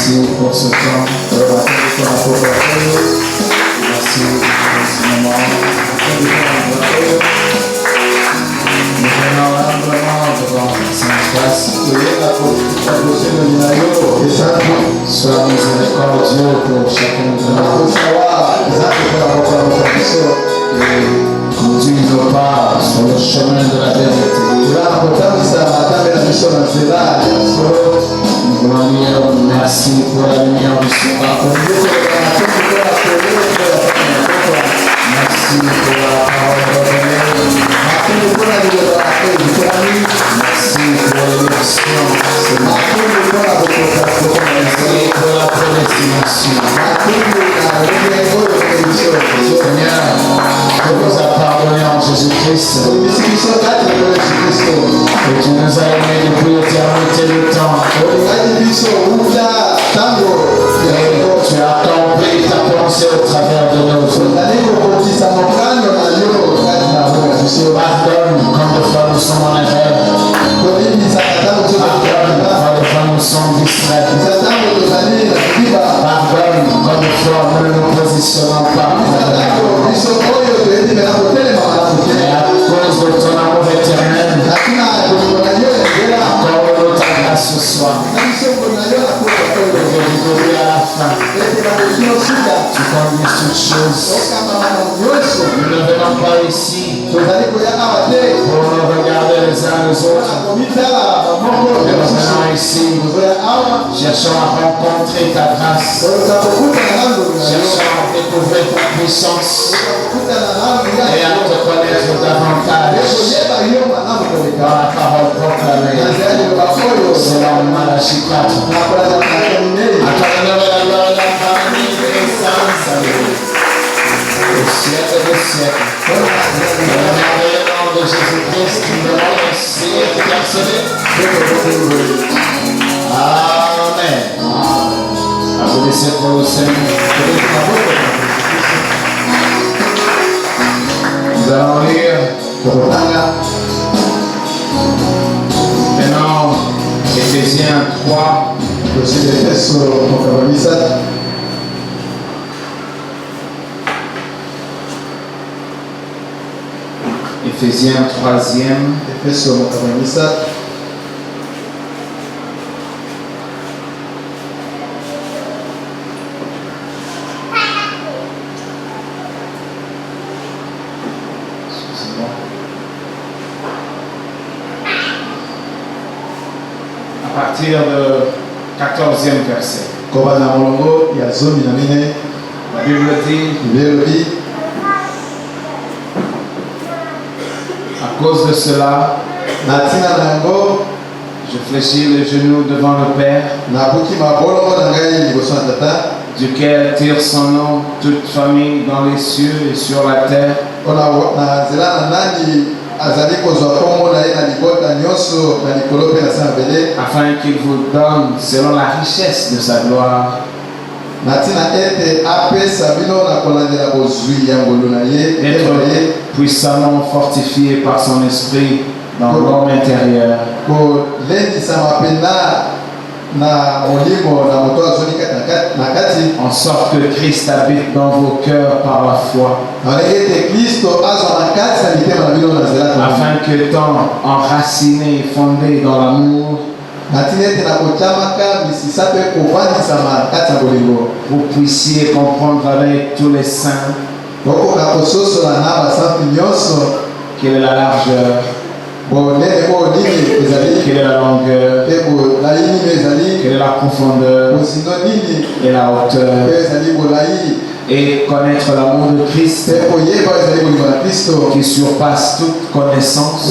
Merci pour ce temps. Merci pour ce moment. Nous venons humblement devant sa face. Sois miséricordieux pour chacun de nous. Et conduis nos pas sur le chemin de la vérité. Nous voulons dire merci pour la lumière du soir. Merci pour la parole révélée. Merci pour l'élection. Merci pour la prédestination. Seigneur, tu nous as pardonné en Jésus-Christ. Et tu nous as aimés depuis l'éternité du temps. Et tu as accompli ta pensée au travers de nous. Pardonne quand de fois nous sommes en erreur. Pardonne quand de fois nous sommes distraits. Pardonne quand de fois nous ne nous positionnons pas. Mais à cause de ton amour éternel, accorde-nous ta grâce ce soir. À la fin, tu conduis toutes choses. Nous ne venons pas ici pour nous regarder les uns les autres. Nous venons ici, cherchons à rencontrer ta grâce, cherchons à découvrir ta puissance et à te connaître davantage dans la parole proclamée. Selon Malachie 4. À toi l'honneur et la gloire et la famille des saints au siècle des siècles. Dans le merveilleux nom de Jésus-Christ, nous devons essayer d'intercéder. Amen. Applaudissez pour le Seigneur. Nous allons lire maintenant Éphésiens 3. Éphésiens 3e. À partir de 14e verset. La Bible dit, à cause de cela, je fléchis les genoux devant le Père, duquel tire son nom toute famille dans les cieux et sur la terre, afin qu'il vous donne selon la richesse de sa gloire d'être puissamment fortifié par son esprit dans l'homme intérieur, en sorte que Christ habite dans vos cœurs par la foi, afin que étant enracinés et fondés dans l'amour, vous puissiez comprendre avec tous les saints quelle est la largeur, quelle est la longueur, quelle est la profondeur et la hauteur, et connaître l'amour de Christ qui surpasse toute connaissance,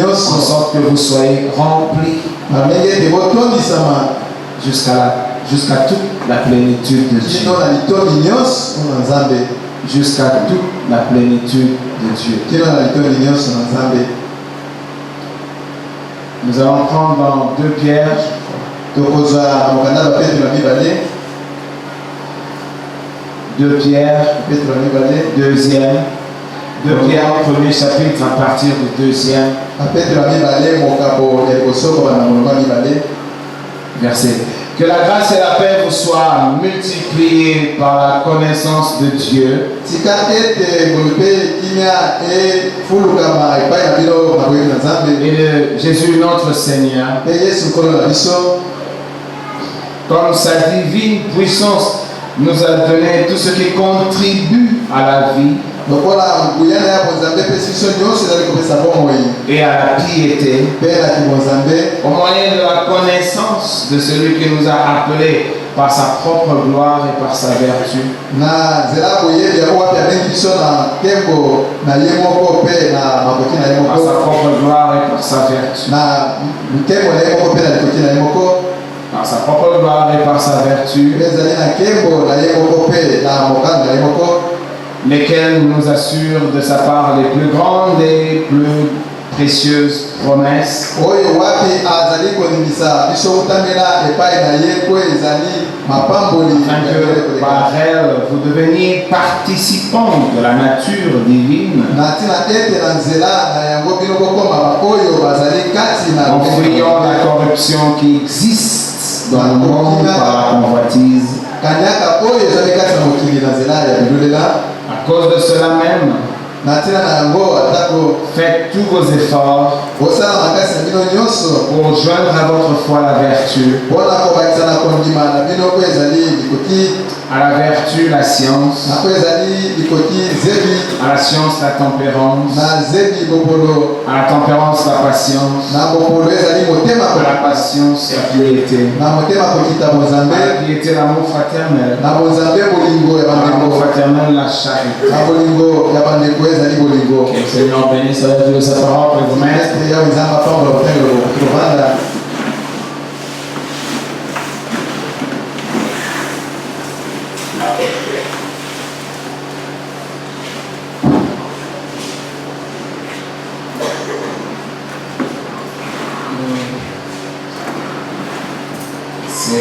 en sorte que vous soyez remplis jusqu'à toute la plénitude de Dieu. Jusqu'à toute la plénitude de Dieu. Nous allons prendre dans 2 Pierre. 2 Pierre, 2e. 2 Pierre, premier chapitre, à partir du 2e. Verset Que la grâce et la paix vous soient multipliées par la connaissance de Dieu et de Jésus notre Seigneur. Comme sa divine puissance nous a donné tout ce qui contribue à la vie et à la piété au moyen de la connaissance de celui qui nous a appelés par sa propre gloire et par sa vertu. Par sa propre gloire et par sa vertu. Par sa propre gloire et par sa vertu, lesquels nous assurent de sa part les plus grandes et plus précieuses promesses. Afin que par elle vous deveniez participants de la nature divine, en fuyant la corruption qui existe dans le monde par la convoitise. À cause de cela même, faites tous vos efforts pour joindre à votre foi la vertu, à la vertu la science, à la science la tempérance, à la tempérance la patience, à la patience la piété, à la piété l'amour fraternel, à l'amour fraternel la charité. Que le Seigneur bénisse la vie de sa parole pour vous mettre.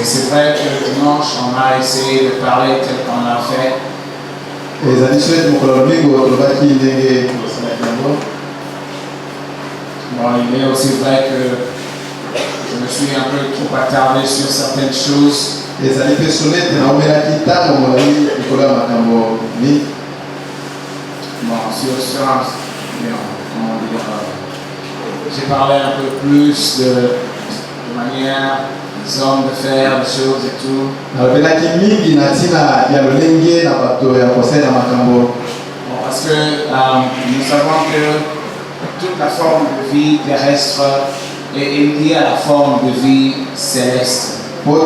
C'est vrai que dimanche, on a essayé de parler tel qu'on l'a fait. Bon, il est aussi vrai que je me suis un peu trop attardé sur certaines choses. Bon, comment dire, j'ai parlé un peu plus de manière des hommes de faire des choses et tout. Bon, parce que nous savons que toute la forme de vie terrestre est liée à la forme de vie céleste. Parce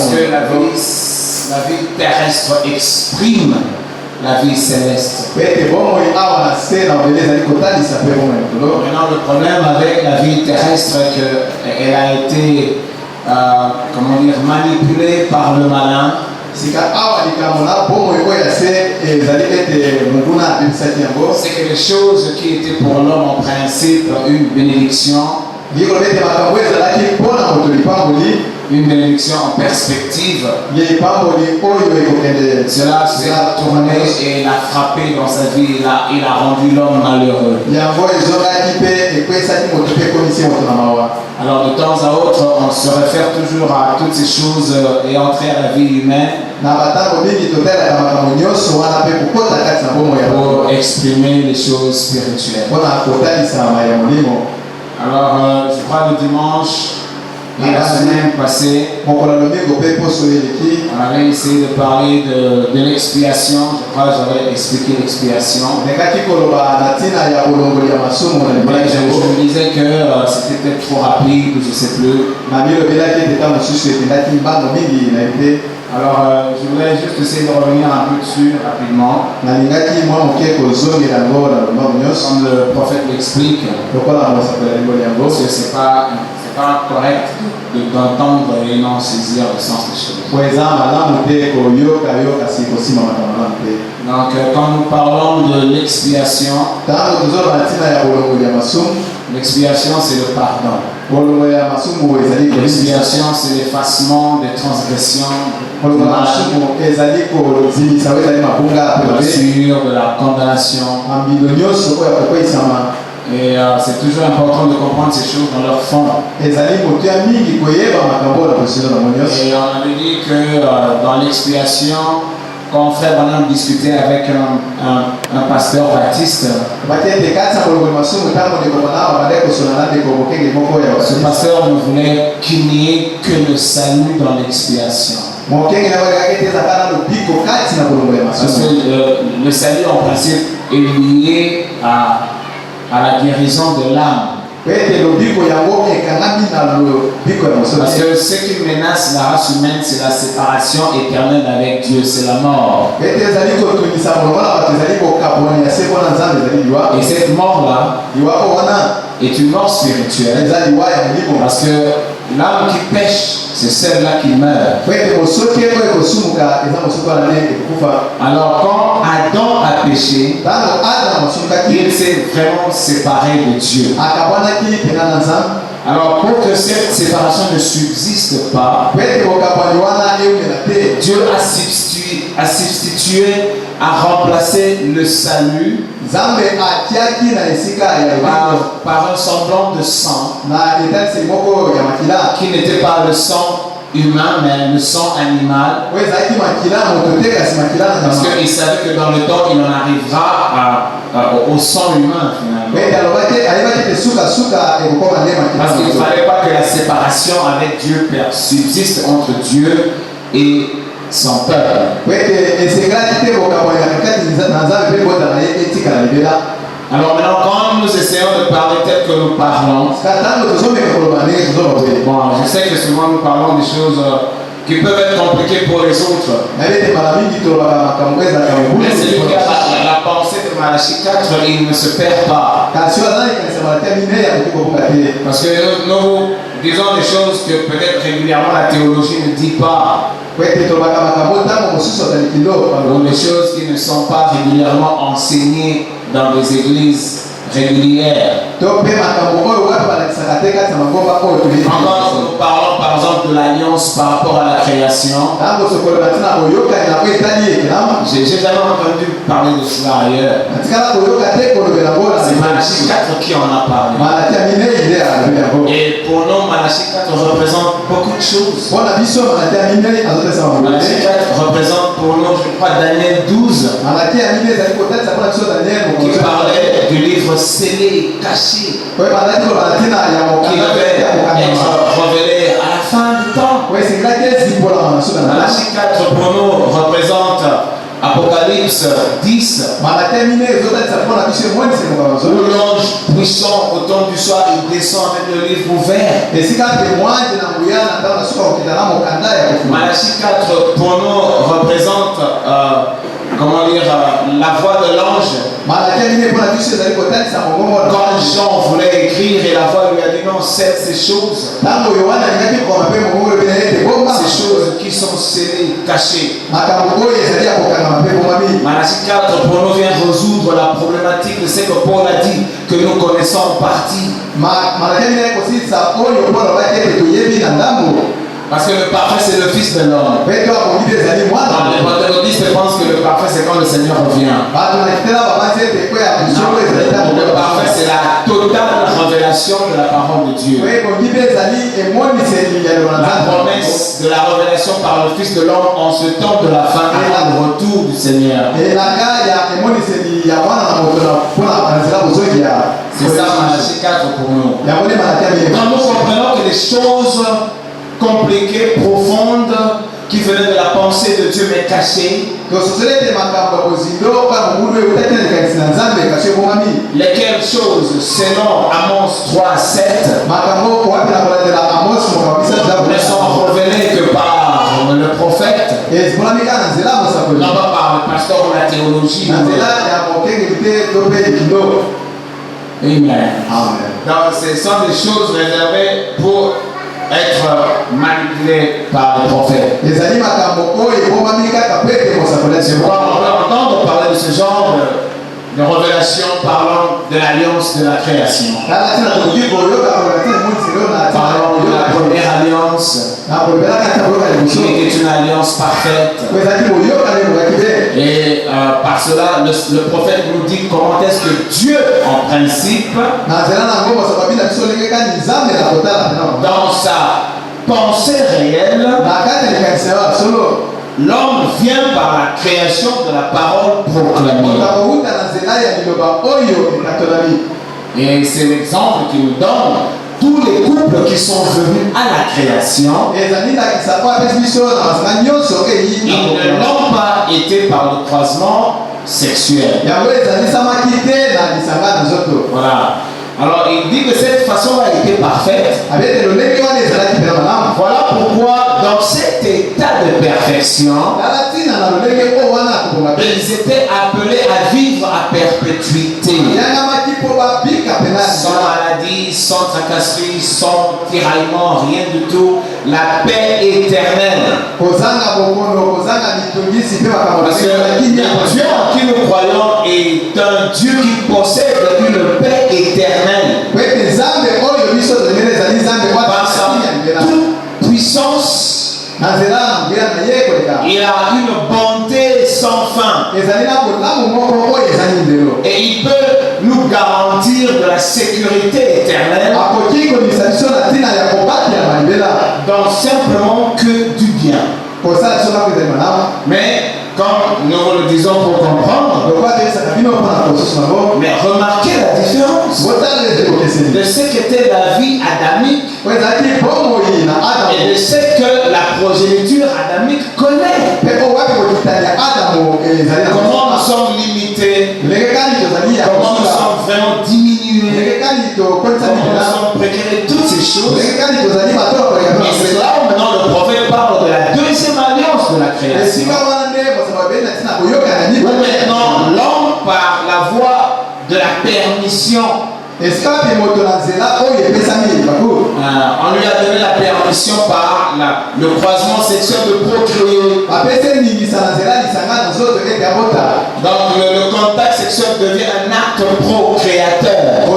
que la vie terrestre exprime la vie céleste. Maintenant, le problème avec la vie terrestre est qu'elle a été manipulée par le malin. C'est que les choses qui étaient pour l'homme en principe une bénédiction, une bénédiction en perspective, cela s'est tourné et l'a frappé dans sa vie, il a rendu l'homme malheureux. Alors de temps à autre, on se réfère toujours à toutes ces choses ayant trait à la vie humaine pour exprimer les choses spirituelles. Alors, je crois le dimanche et la semaine passée, on avait essayé de parler de l'expiation. Je crois que j'avais expliqué l'expiation. Je me disais que c'était peut-être trop rapide, je ne sais plus. Alors, je voulais juste essayer de revenir un peu dessus rapidement. Comme le prophète l'explique, parce que c'est pas correct d'entendre et non saisir le sens des choses. Donc, quand nous parlons de l'expiation, l'expiation c'est le pardon. L'expiation c'est l'effacement des transgressions, de la condamnation. Et c'est toujours important de comprendre ces choses dans leur fond. Et on avait dit que dans l'expiation, quand frère Branham discutait avec un pasteur baptiste, ce pasteur ne voulait qu'il n'y ait que le salut dans l'expiation. Parce que le salut en principe est lié à la guérison de l'âme. Parce que ce qui menace la race humaine, c'est la séparation éternelle avec Dieu, c'est la mort. Et cette mort-là est une mort spirituelle. Parce que l'âme qui pêche, c'est celle-là qui meurt. Alors quand Adam a péché, il s'est vraiment séparé de Dieu. Alors pour que cette séparation ne subsiste pas, Dieu a substitué, a remplacé le salut par un semblant de sang qui n'était pas le sang humain mais le sang animal, parce qu'il savait que dans le temps il en arrivera au sang humain finalement, parce qu'il ne fallait pas que la séparation avec Dieu subsiste entre Dieu et son peuple. Alors maintenant, quand nous essayons de parler tel que nous parlons, bon, je sais que souvent nous parlons des choses qui peuvent être compliquées pour les autres. Mais celui qui a la pensée de Malachie 4, il ne se perd pas. Parce que nous disons des choses que peut-être régulièrement la théologie ne dit pas. Ou des choses qui ne sont pas régulièrement enseignées dans des églises régulières. Encore, nous parlons par exemple de l'alliance par rapport à la création. J'ai jamais entendu parler de cela ailleurs. C'est Malachie 4 qui en a parlé. Et pour nous, Malachie 4 représente beaucoup de choses. Malachie 4 représente pour nous, je crois, Daniel 12. Qui parlait du livre scellé et caché, qui devait être révélé à la fin du temps. Malachie 4 pour nous représente Apocalypse 10, où l'ange puissant au temps du soir il descend avec le livre ouvert. Malachie 4 pour nous représente comment dire, la voix de l'ange. Quand Jean voulait écrire et la voix lui a dit non, c'est ces choses. Ces choses qui sont scellées, cachées. Malachie 4 pour nous vient résoudre la problématique de ce que Paul a dit, que nous connaissons en partie. Parce que le parfait c'est le Fils de l'homme. Les pentecôtistes pensent que le parfait c'est quand le Seigneur revient. Le parfait c'est la totale révélation de la parole de Dieu. La promesse de la révélation par le Fils de l'homme en ce temps de la fin et le retour du Seigneur. C'est ça Malachie 4 pour nous. Quand nous comprenons que les choses compliquées, profondes, qui venaient de la pensée de Dieu mais cachées, lesquelles choses, selon Amos 3:7, ne sont révélées que par le prophète, non pas par le pasteur ou la théologie. Amen. Donc ce sont des choses réservées pour être manipulé par les prophètes. C'est pourquoi on peut entendre parler de ce genre de révélation parlant de l'alliance de la création. Parlons de la première alliance, qui était une alliance parfaite. Et par cela, le prophète nous dit comment est-ce que Dieu, en principe, dans sa pensée réelle, l'homme vient par la création de la parole proclamée. Et c'est l'exemple qu'il nous donne. Tous les couples qui sont venus à la création, ils ne l'ont pas été par le croisement sexuel. Voilà. Alors il dit que cette façon a été parfaite. Voilà pourquoi dans cet état de perfection, ils étaient appelés à vivre à perpétuité. Sans maladie, sans tracasserie, sans tiraillement, rien du tout. La paix éternelle. Parce que le Dieu en qui nous croyons est un Dieu qui possède une paix éternelle. Par sa toute puissance, il a une bonté sans fin. Et il peut nous garantir de la sécurité éternelle dans simplement que du bien. Mais comme nous le disons pour comprendre, mais remarquez la différence de ce qu'était la vie adamique et de ce que la progéniture adamique connaît. Comment nous sommes limités, comment nous sommes vraiment diminués, comment nous sommes précaires, toutes ces choses. Et c'est là où maintenant le prophète parle de la deuxième alliance de la création. Maintenant, l'homme par la voie de la permission, on lui a donné la permission par le croisement sexuel de procréer. Donc le contact sexuel devient un acte procréateur.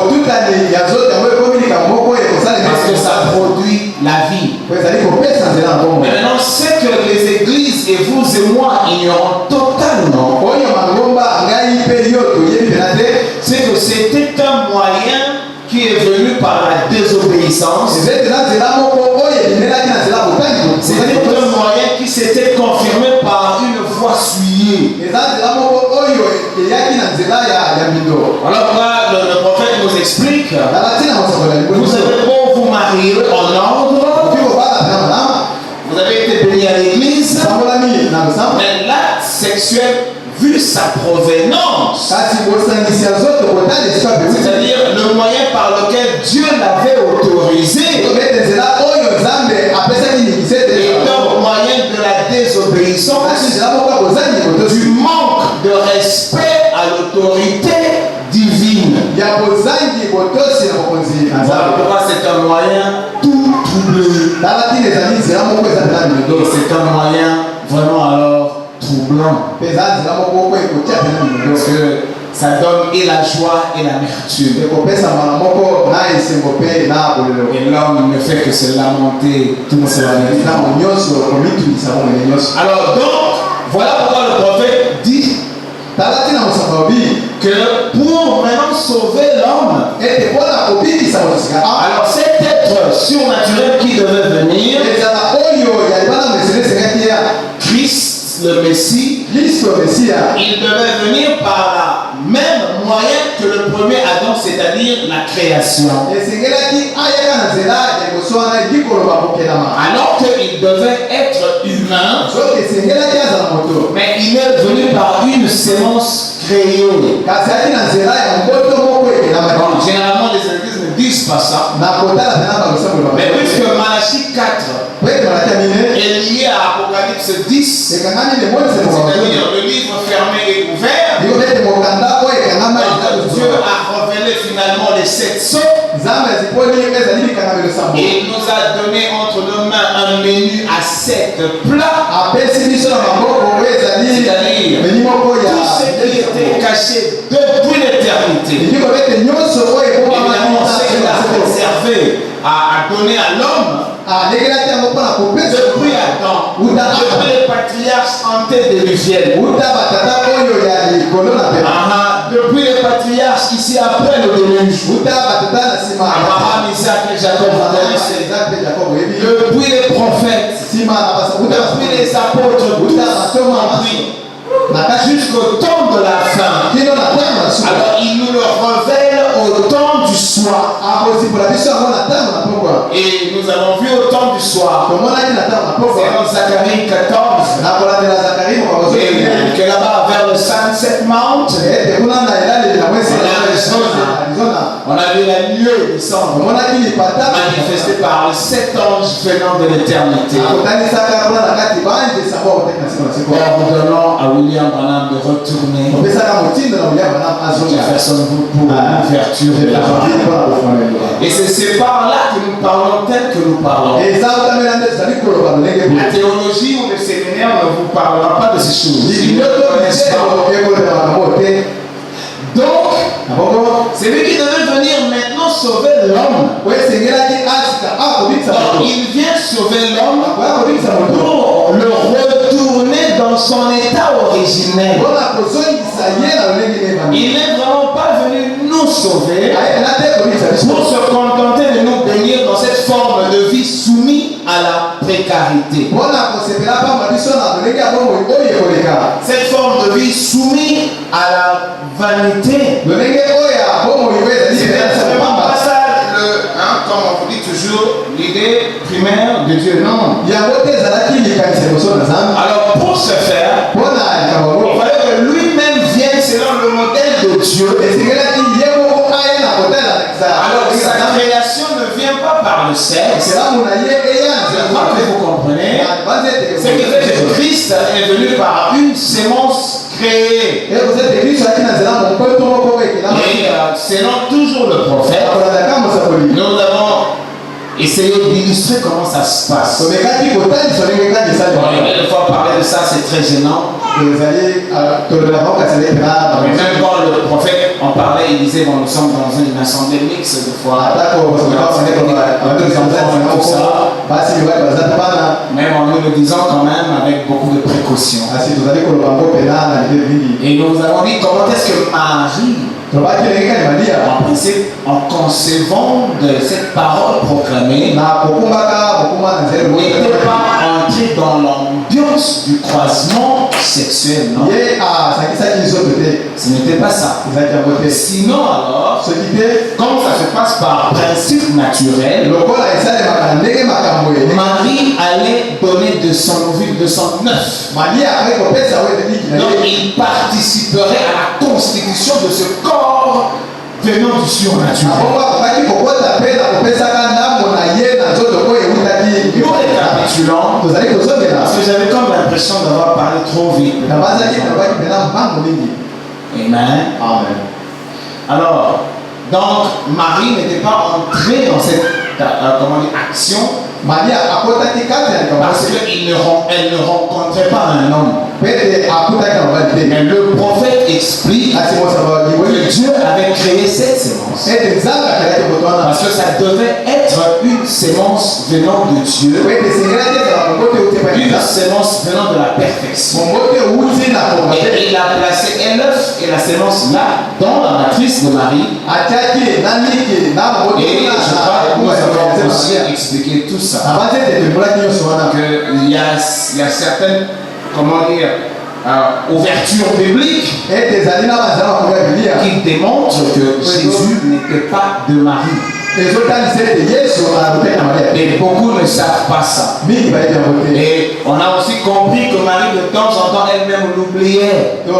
Parce que ça produit la vie. Mais maintenant, ce que les églises et vous et moi ignorons totalement, c'est que c'était un moyen qui est venu par la désobéissance. C'était un moyen qui s'était confirmé par une voie souillée. Alors là, le prophète nous explique, vous avez beau vous marier en ordre, vous avez été béni à l'église, mais l'acte sexuel, vu sa provenance, c'est-à-dire le moyen par lequel Dieu l'avait autorisé, est un moyen de la désobéissance, du manque de respect à l'autorité divine. Voilà pourquoi c'est un moyen tout troublé. C'est un moyen vraiment alors troublant. Parce que ça donne et la joie et l'amertume. Et l'homme ne fait que se lamenter toute sa vie. Alors donc, voilà pourquoi le prophète dit que pour maintenant sauver l'homme, alors cet être surnaturel qui devait venir, Christ, le Messie, il devait venir par la même moyen que le premier Adam, c'est-à-dire la création. Alors qu'il devait être humain, mais il est venu par une sémence créée. Bon, généralement, les églises ne disent pas ça. Mais puisque Malachie 4 est lié à Apocalypse 10, c'est-à-dire le livre fermé et ouvert, Dieu a révélé finalement les 7 sceaux. Et il nous a donné entre nos mains un menu à 7 plats. C'est-à-dire tout ce qui était caché depuis l'éternité. Évidemment, ce qu'il a réservé à donner à l'homme, Depuis Adam, depuis les patriarches antédiluviens. Depuis les patriarches ici après le déluge. Abraham, Isaac et Jacob. Depuis les prophètes. Depuis les apôtres. Jusqu'au temps de la fin. Alors il nous le révèle au temps du soir. Et nous avons vu au temps du soir. C'est dans Zacharie 14. Que là-bas vers le Sunset Mount. On a vu la nuée descendre. Manifestée par les 7 anges venant de l'éternité. Ordonnons à William Branham de retourner Jeffersonville pour l'ouverture de la parole. Et c'est ces paroles-là que nous parlons tel que nous parlons. La théologie ou le séminaire ne vous parlera pas de ces choses. Donc, c'est lui qui devait venir maintenant sauver l'homme. Il vient sauver l'homme pour le retourner dans son état originel. Il n'est vraiment pas venu nous sauver pour se contenter de nous bénir dans cette forme de vie soumise à la précarité. Cette forme de vie soumise à la vanité. C'est vraiment pas ça, comme on dit toujours, l'idée primaire de Dieu. Non. Alors pour ce faire, il fallait que lui-même vienne selon le modèle de Dieu. Alors sa création ne vient pas par le sexe. Je crois que vous comprenez. C'est que Jésus-Christ est venu par une sémence créée. Et selon toujours le prophète, nous avons essayé d'illustrer comment ça se passe. Une fois parler de ça, c'est très gênant. Même quand le prophète en parlait, il disait bon, nous sommes dans une assemblée mixte de foi. Même en nous le disant quand même avec beaucoup de précautions. Et nous avons dit comment est-ce que Marie, en principe, en concevant de cette parole proclamée, n'était pas entrée dans l'ambiance du croisement sexuel, non? Ce n'était pas ça. Sinon alors, comme ça se passe par principe naturel, Marie allait donner de son ovule, de son œuf. Donc il participerait à la constitution de ce corps venant du surnaturel. Nous récapitulons, parce que j'avais comme l'impression d'avoir parlé trop vite. Amen. Alors, donc Marie n'était pas entrée dans cette action parce qu'elle ne rencontrait pas un homme. Mais le prophète explique que Dieu avait créé cette sémence parce que ça devait être une sémence venant de Dieu, une sémence venant de la perfection. Et il a placé un œuf et la sémence là dans la matrice de Marie. Et je crois que nous avons aussi expliqué tout ça. Qu'il y a certaines, comment dire, ouvertures bibliques qui démontrent que Jésus n'était pas de Marie. Et beaucoup ne savent pas ça. Et on a aussi compris que Marie de temps en temps elle-même l'oubliait. On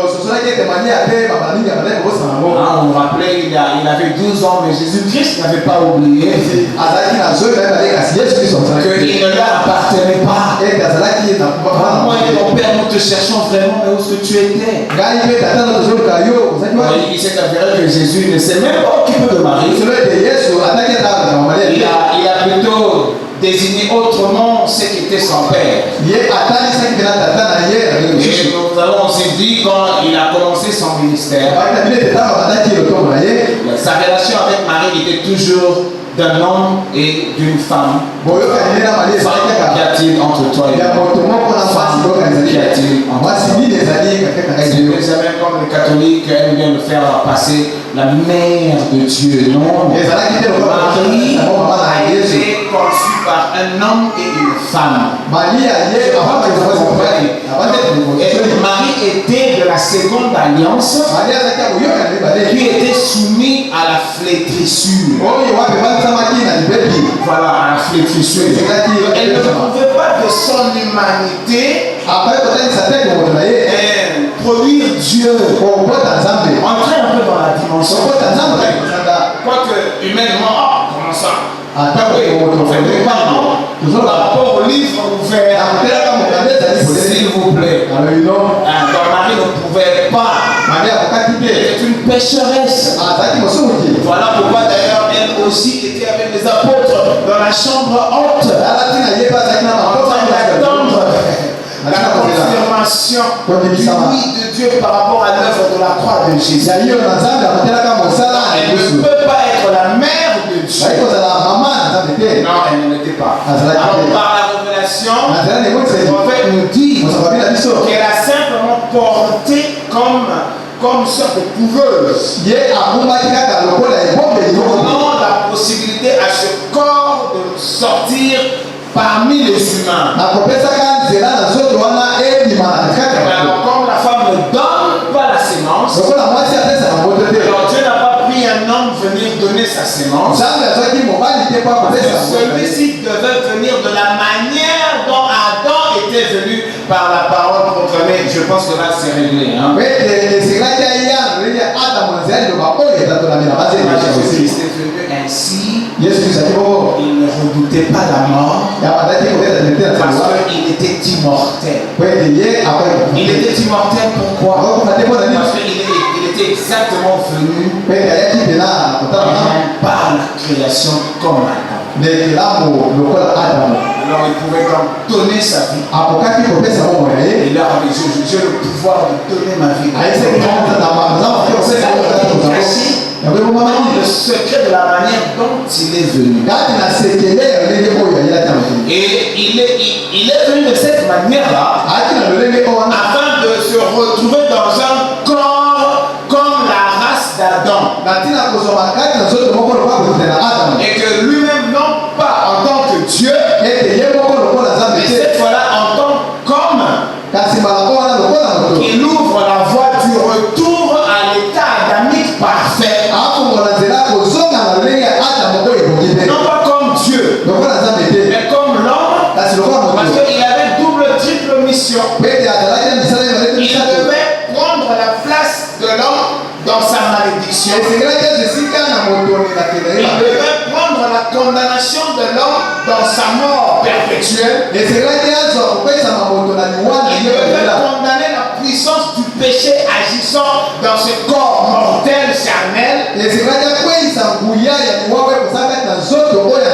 rappelait il avait 12 ans, mais Jésus-Christ n'avait pas oublié qu'il ne lui appartenait pas. Moi et mon père, nous te cherchons vraiment, mais où est-ce que tu étais? Il s'est avéré que Jésus ne s'est même pas occupé de Marie. Il a plutôt désigné autrement ce qu'était son père. Et nous avons aussi dit quand il a commencé son ministère, sa relation avec Marie était toujours d'un homme et d'une femme. Qu'y a-t-il entre toi et moi? Qu'y a-t il entre toi? Jérusalem, comme les catholiques aiment bien le faire passer, la mère de Dieu. Non, Marie a été conçue par un homme et une femme. Marie était de la seconde alliance qui était soumise à la flétrissure. Voilà, à la flétrissure. Elle ne pouvait pas de son humanité produire Dieu. Entrer un peu dans la dimension. Quoique humainement, comment ça? Par rapport au livre ouvert, s'il vous plaît, Marie ne pouvait pas. Elle était une pécheresse. Voilà pourquoi d'ailleurs elle aussi était avec les apôtres dans la chambre haute. En train d'attendre la confirmation du oui de Dieu par rapport à l'œuvre de la croix de Jésus. Elle ne peut pas être la mère de Dieu. Non, elle ne l'était pas. Alors par la révélation, le prophète nous dit qu'elle a simplement porté comme une sorte de couveuse, donnant la possibilité à ce corps de sortir parmi les humains. Alors, comme la femme ne donne pas la sémence, alors Dieu n'a pas pris un homme venir donner sa sémence. Celui-ci devait venir de la manière dont Adam était venu par la parole proclamée. Je pense que là c'est réglé. Hein? Jésus-Christ est venu ainsi. Il ne redoutait pas la mort parce qu'il était immortel. Il était immortel pourquoi? Parce qu'il était exactement venu par la création comme Adam. Alors il pouvait donc donner sa vie. Il a j'ai le pouvoir de donner ma vie. Le secret de la manière dont il est venu. Et il est venu de cette manière-là afin de se retrouver dans un corps comme la race d'Adam. Et que lui-même, non pas en tant que Dieu, mais cette fois-là en tant qu'homme, il ouvre la voie du retour à l'état adamique parfait. Non pas comme Dieu, mais comme l'homme, parce qu'il avait double, triple mission. Il devait prendre la place de l'homme dans sa malédiction. Il devait prendre la condamnation de l'homme dans sa mort perpétuelle. Il devait condamner la puissance du péché agissant dans ce corps mortel, charnel.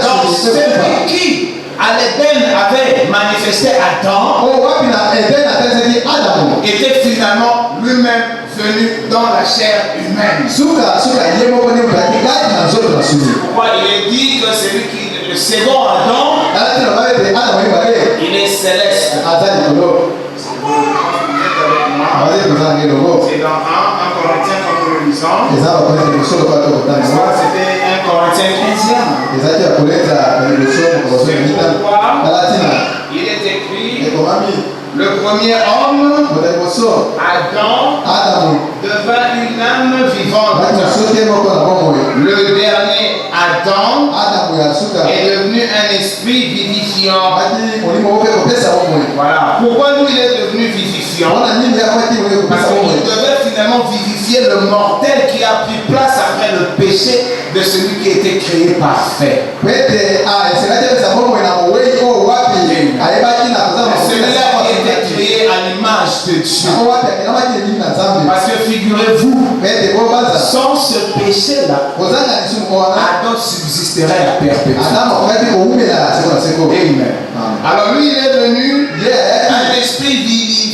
Donc celui qui à l'Éden avait manifesté Adam était finalement lui-même venu dans la chair humaine. Pourquoi il est dit que celui qui, le second Adam, il est céleste. C'est dans 1 Corinthiens comme nous le lisons. C'était 1 Corinthiens 15e. Il est écrit, le premier homme, Adam, devint une âme vivante. Le dernier Adam est devenu un esprit vivifiant. Voilà. Pourquoi nous il est devenu vivifiant? Parce qu'il devait finalement vivifier le mortel qui a pris place après le péché de celui qui était créé parfait. Celui-là qui était créé à l'image de Dieu. Parce que figurez-vous, sans ce péché-là, Adam subsisterait à perpétuité. Amen. Alors lui, il est venu un esprit vivifiant.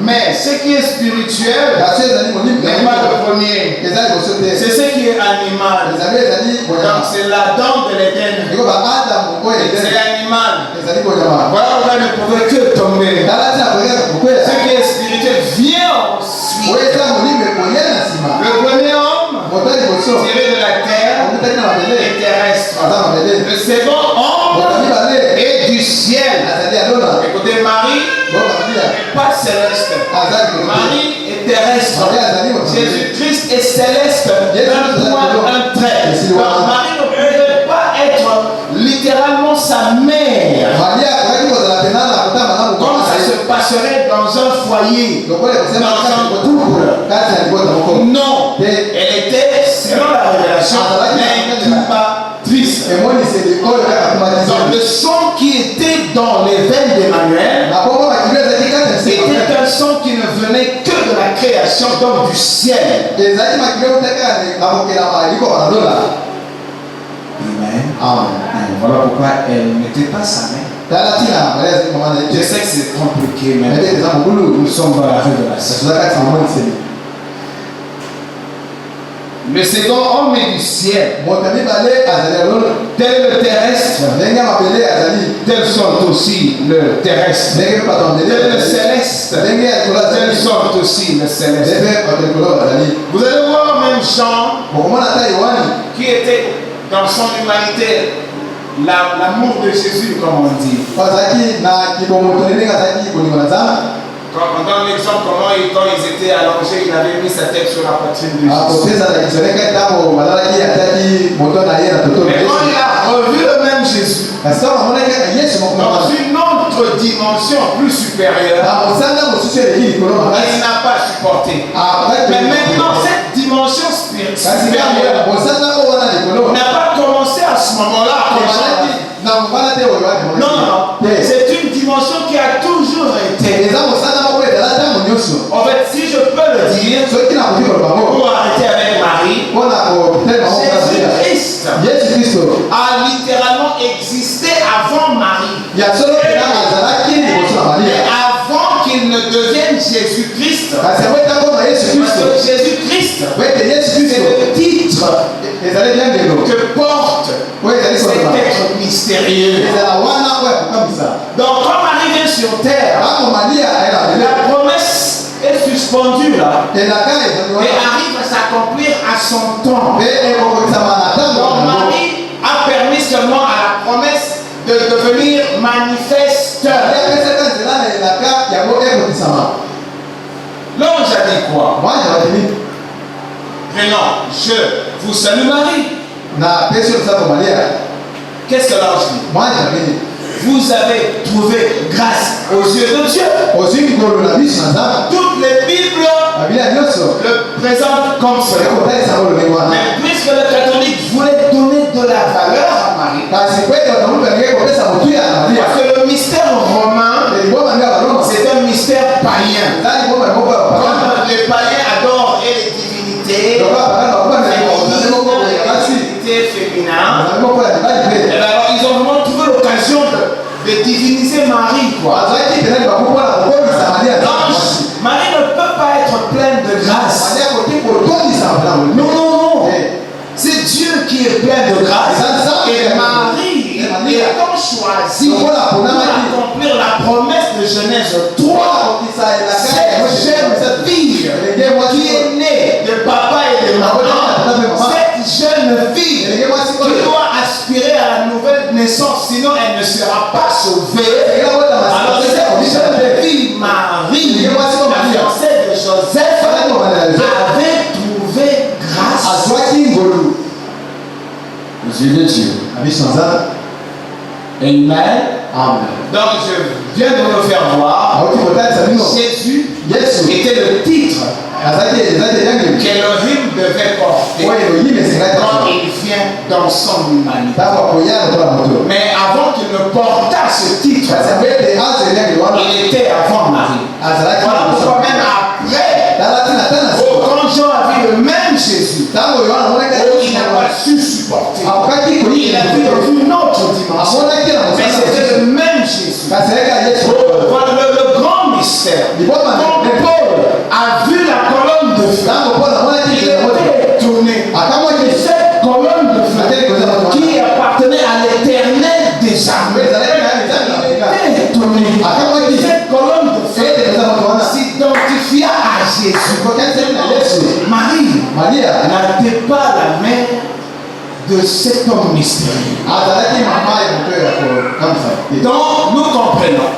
Mais ce qui est spirituel n'est pas le premier. C'est ce qui est animal. Donc c'est la dent de l'Éden. C'est l'animal. Voilà pourquoi ne pouvait que tomber. Ce qui est spirituel vient ensuite. Le premier homme tiré de la terre est terrestre. Le second homme est du ciel. Écoutez, Marie n'est pas céleste. Marie est terrestre. Jésus-Christ est céleste. Un point, un trait. Donc Marie ne pouvait pas être littéralement sa mère. Comme ça se passerait dans un foyer, dans un couple. Non, elle était, selon la révélation, l'incubatrice. Donc le sang qui était dans les veines d'Emmanuel était un sang qui ne venait que de la création, donc du ciel. Amen. Voilà pourquoi elle n'était pas sa mère. Je sais que c'est compliqué, mais nous sommes dans la révélation. Le second homme est du ciel. Tel le terrestre, tels sont aussi le terrestre. Tel le céleste, tels sont aussi le céleste. Vous allez voir même Jean, qui était dans son humanité l'amour de Jésus, comme on dit. Quand on donne l'exemple comment quand ils étaient allongés, il avait mis sa tête sur la poitrine de Jésus. Mais quand il a revu le même Jésus, dans une autre dimension plus supérieure, il n'a pas supporté. Mais maintenant, cette dimension supérieure n'a pas commencé à ce moment-là. Non, c'est une dimension qui a toujours été. En fait, si je peux le dire, pour arrêter avec Marie, Jésus-Christ a littéralement existé avant Marie. Mais avant qu'il ne devienne Jésus-Christ, parce que Jésus-Christ, c'est le titre que porte cet être mystérieux. Donc quand Marie vient sur terre, la promesse est suspendue là et arrive à s'accomplir à son temps. Donc Marie a permis seulement à la promesse de devenir manifeste. L'ange a dit quoi? Prénom, je vous salue Marie. Qu'est-ce que l'ange dit? Vous avez trouvé grâce aux yeux de Dieu. Toutes les Bibles le présentent comme cela. Mais puisque le catholique voulait donner de la valeur à Marie, parce que le mystère romain, c'est un mystère païen. Comme les païens adorent et les divinités, féminin. Alors ils ont vraiment trouvé l'occasion de diviniser Marie, quoi. Marie ne peut pas être pleine de grâce. Non. C'est Dieu qui est plein de grâce. Et Marie étant choisie pour accomplir la promesse de Genèse 3, cette jeune fille qui est née de papa et de maman, cette jeune fille qui doit aspirer à la nouvelle naissance, sinon elle ne sera pas sauvée. Alors cette jeune fille, Marie, la fiancée de Joseph, avait trouvé grâce aux yeux de Dieu. Amen. Donc je viens de me faire voir. Jésus était le titre qu'Elohim devait porter quand il vient dans son humanité. Mais avant qu'il ne portât ce titre, il était avant Marie. Voilà pourquoi même après, quand Jean a vu le même Jésus, il n'a pas su supporter. Il a vu dans une autre dimension. Mais c'était le même Jésus. Voilà le grand mystère. Comme Paul Jésus. Marie n'était pas la mère de cet homme mystérieux. Donc nous comprenons.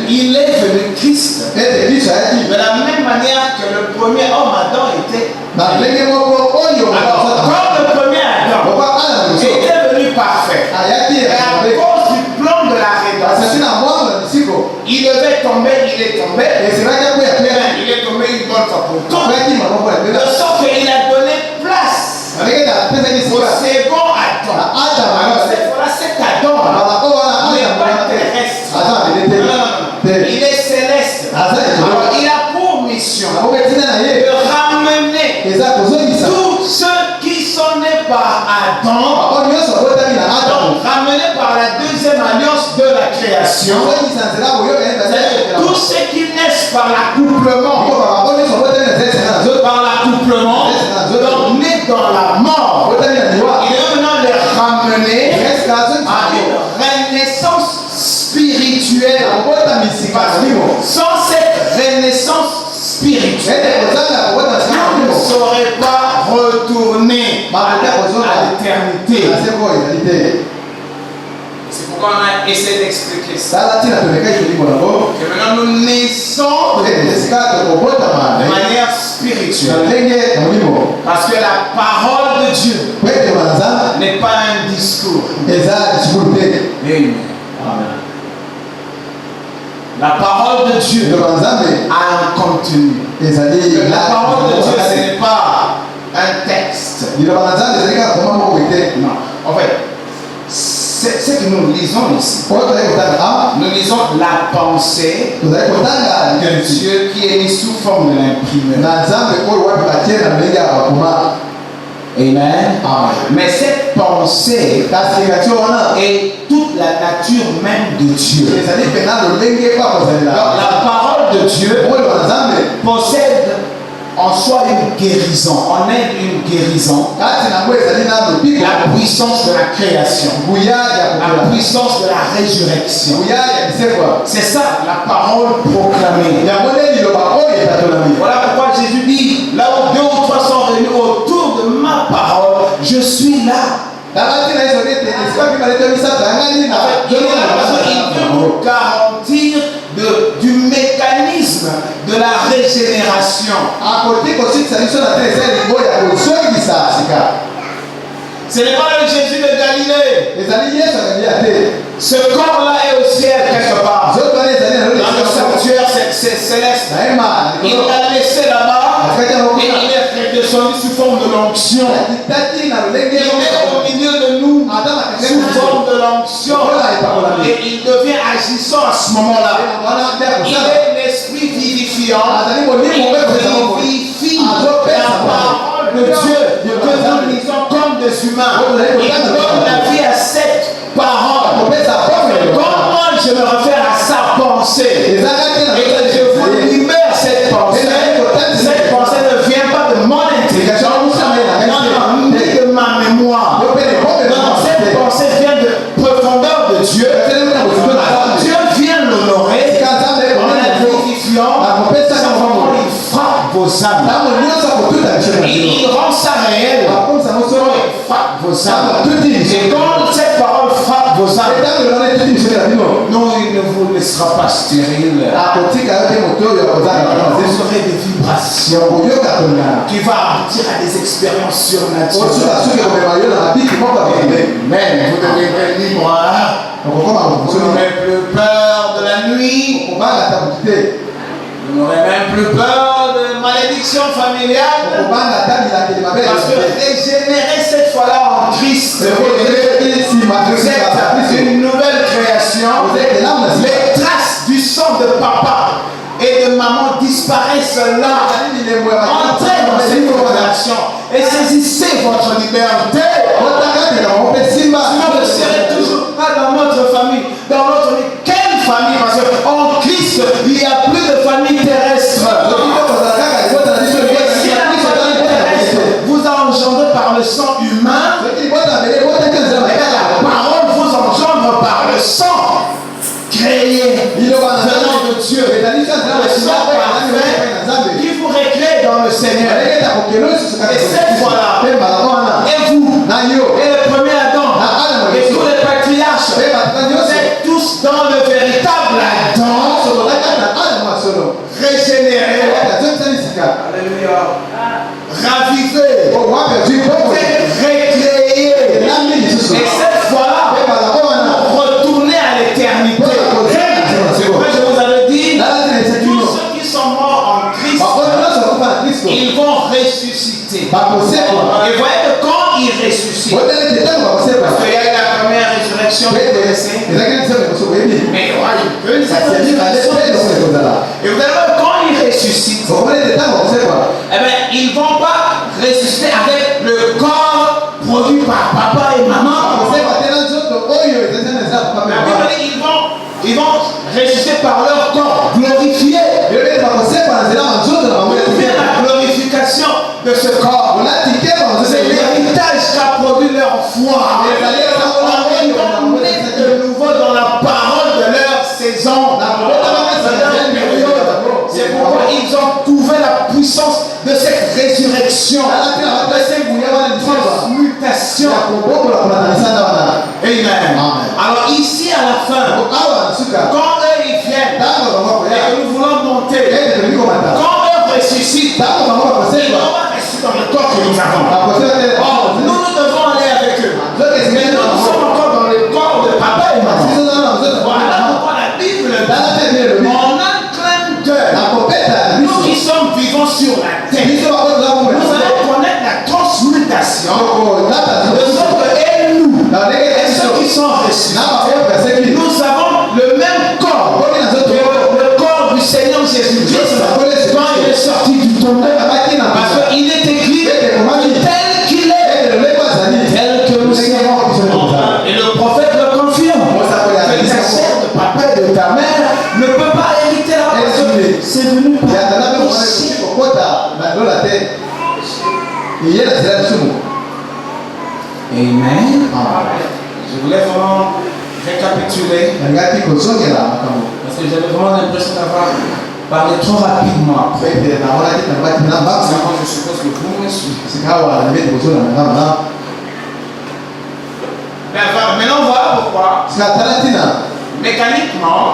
Il est venu Christ. De la même manière que le premier homme Adam était. Alors, comme le premier Adam était venu parfait, et à cause du plan de la rédemption, il devait tomber, il est tombé. Il est tombé une bonne fois pour toutes. De sorte qu'il a donné place au second Adam. Alors cette fois-là, cet Adam n'est pas terrestre. Il est céleste. Alors il a pour mission de ramener tous ceux qui sont nés par Adam, ramenés par la deuxième alliance de la création. Tous ceux qui naissent par l'accouplement, donc nés dans la mort, il est maintenant les ramener à une renaissance spirituelle. Sans cette renaissance spirituelle, on ne saurait pas retourner à l'éternité. C'est pourquoi on a essayé d'expliquer ça. Que maintenant nous naissons de manière spirituelle. Parce que la parole de Dieu n'est pas un discours. Amen. La parole de Dieu a un contenu. La parole de Dieu, ce n'est pas un texte. Non. En fait, c'est que nous lisons ici. Nous lisons la pensée de Dieu qui est mise sous forme de l'imprimeur. Amen. Mais cette pensée est toute la nature même de Dieu. Donc, la parole de Dieu possède en soi une guérison, en elle une guérison, la puissance de la création, la puissance de la résurrection. C'est ça la parole proclamée. Voilà pourquoi Jésus dit, là où 2 ou 3 sont réunis autour de ma parole, je suis là. Il veut nous garantir du mécanisme de la régénération. Ce n'est pas le Jésus de Galilée. Ce corps-là est au ciel quelque part. Dans le sanctuaire céleste. Il l'a laissé là-bas et il est redescendu sous forme de l'onction. Il est au milieu de nous sous forme de l'onction et il devient agissant à ce moment-là. Il est l'esprit vivifiant. Il vivifie la parole de Dieu que nous lisons comme des humains. Il donne la vie à cette parole. Comment je me réfère à sa pensée et que je vous libère cette pensée. Cette pensée ne vient pas de mon intelligence, ni de ma mémoire. Non, cette pensée vient de profondeur de Dieu. Dieu vient l'honorer en la vivifiant. Il frappe vos âmes. Il rend ça réel. Il frappe vos âmes. Et quand cette parole frappe vos âmes, non, il ne vous laissera pas stérile. Vous aurez des vibrations qui vont aboutir à des expériences surnaturelles. Mais vous deviendrez libre. Vous n'aurez plus peur de la nuit. Vous n'aurez même plus peur de malédiction familiale. Parce que régénérer cette fois-là en Christ, vous êtes une nouvelle création. Les traces du sang de papa et de maman disparaissent là. Entrez dans cette conversion et saisissez votre liberté. Sinon vous serez toujours pas dans notre famille, dans notre vie. Quelle famille? Parce qu'en Christ, il n'y a plus de famille terrestre. Vous engendrez par le sang humain, la parole vous engendre par le sang créé venant de Dieu. Le sang parfait qui vous Seigneur. Et cette fois-là, et vous, et le premier Adam, et tous les patriarches, vous êtes tous dans le véritable Adam, régénérés, alléluia, ravivés, vous êtes recréés. Et cette fois-là, vous retournez à l'éternité. Moi, je vous avais dit, tous ceux qui sont morts en Christ, ils vont ressusciter. Et voyez que quand ils ressuscitent, parce qu'il y a eu la première résurrection, vous connaissez, mais il y aura une deuxième résurrection. Et vous allez voir, quand ils ressuscitent, eh bien, ils ne vont pas ressusciter avec le corps produit par papa et maman. Ils vont ressusciter par leur corps glorifié. La glorification de ce corps, c'est l'héritage qu'a produit leur foi. Ils de nouveau dans la parole de leur saison. C'est pourquoi ils ont trouvé la puissance de cette résurrection, de cette transmutation. Amen. Alors ici à la fin, quand eux ils viennent et que nous voulons monter, quand eux ressuscitent, ils vont rester dans le corps que nous avons. Or, nous devons aller avec eux. Mais nous sommes encore dans le corps de papa et maman. Voilà pourquoi la Bible dit, en un clin d'œil, nous qui sommes vivants sur la terre, nous allons connaître la transmutation de sorte et nous, et ceux qui sont ressuscités, nous avons le même corps que le corps du Seigneur Jésus-Christ quand il est sorti du tombeau, parce qu'il est écrit tel qu'il est, tel que nous sommes. Et le prophète le confirme, que la chair de papa et de ta mère ne peut pas hériter la personne. C'est venu par ici. Amen. Je voulais vraiment récapituler, parce que j'avais vraiment l'impression d'avoir parlé trop rapidement. Je suppose que vous me suivez. Maintenant voilà pourquoi mécaniquement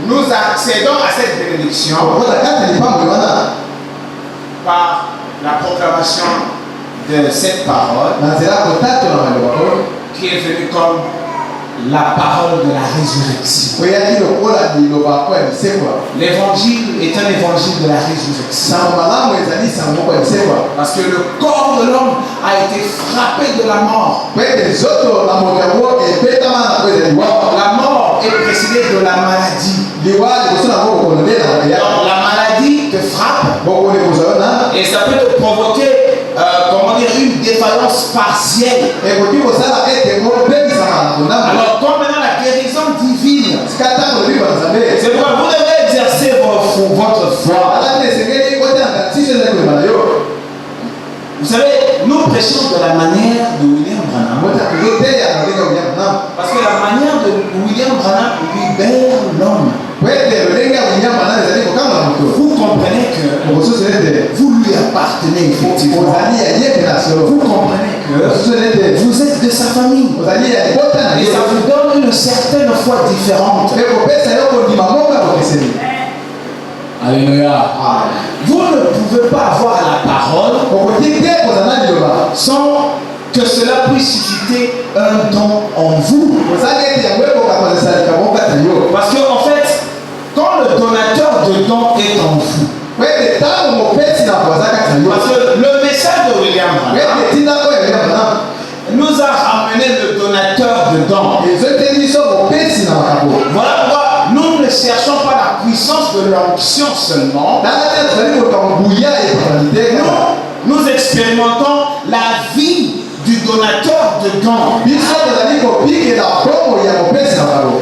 nous accédons à cette bénédiction par la proclamation de cette parole qui est venue comme la parole de la résurrection. L'évangile est un évangile de la résurrection. Parce que le corps de l'homme a été frappé de la mort. La mort est précédée de la maladie. Donc, la maladie te frappe et ça peut te provoquer une défaillance partielle. Alors, comme maintenant la guérison divine, c'est pourquoi vous devez exercer votre foi. Vous savez, nous prêchons de la manière de William Branham. Parce que la manière de William Branham libère l'homme. Vous comprenez que vous lui appartenez effectivement. Vous comprenez que vous êtes de sa famille. Et ça vous donne une certaine foi différente. Alléluia. Vous ne pouvez pas avoir la parole sans que cela puisse susciter un don en vous. Parce que en fait, quand le donateur de dons est en vous, parce que le message de William Branham nous a ramené le donateur de dons. Voilà pourquoi nous ne cherchons pas la puissance de l'onction seulement. Nous expérimentons la vie du donateur de dons.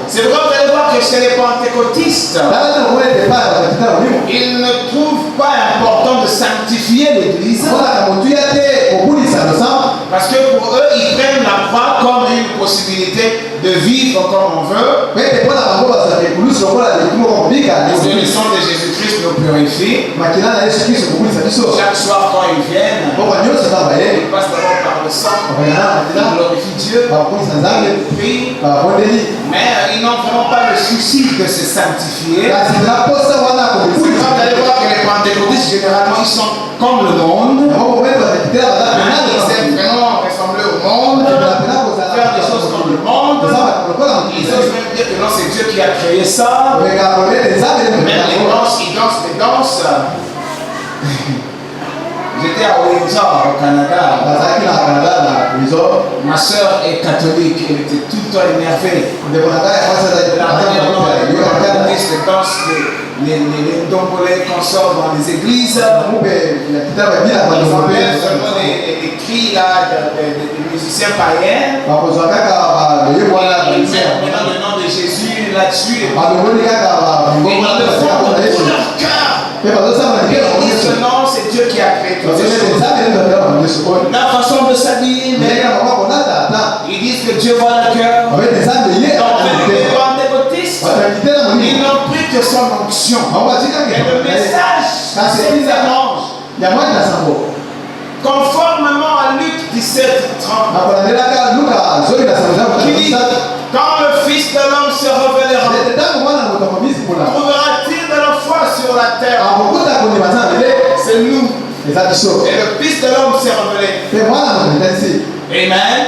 C'est vrai, vous allez voir que chez les pentecôtistes, ils ne trouvent pas important de sanctifier l'église. Parce que pour eux, ils prennent la croix comme une possibilité de vivre comme on veut. Et le sang de Jésus-Christ ne nous purifie. Chaque soir quand ils viennent, ils passent d'abord par le sang, ils glorifient Dieu, ils prient, mais ils n'ont vraiment pas le souci de se sanctifier. Quand vous allez voir que les pentecôtistes, généralement, ils sont comme le monde. Ils aiment vraiment ressembler au monde, faire des choses comme le monde. Ils osent même dire que non, c'est Dieu qui a créé ça. Même les danses, ils dansent des danses. J'étais à Windsor, au Canada. Ma soeur est catholique, elle était tout le temps énervée. La manière dont les baptistes dansent, les ndombolés qu'on sort dans les églises. Ils enlèvent vraiment les cris là, des musiciens païens. Ils mettent maintenant le nom de Jésus là-dessus. Et ils le font de tout leur cœur. Non, c'est Dieu qui a créé toutes ces choses. La façon de s'habiller, ils disent que Dieu voit le cœur. Donc les pentecôtistes, ils n'ont pris que son onction. Et le message, c'est un ange. Conformément à Luc 17:30, qui dit, quand le Fils de l'homme se révélera, trouvera-t-il de la foi sur la terre? C'est nous. Et le Fils de l'homme s'est révélé. Amen.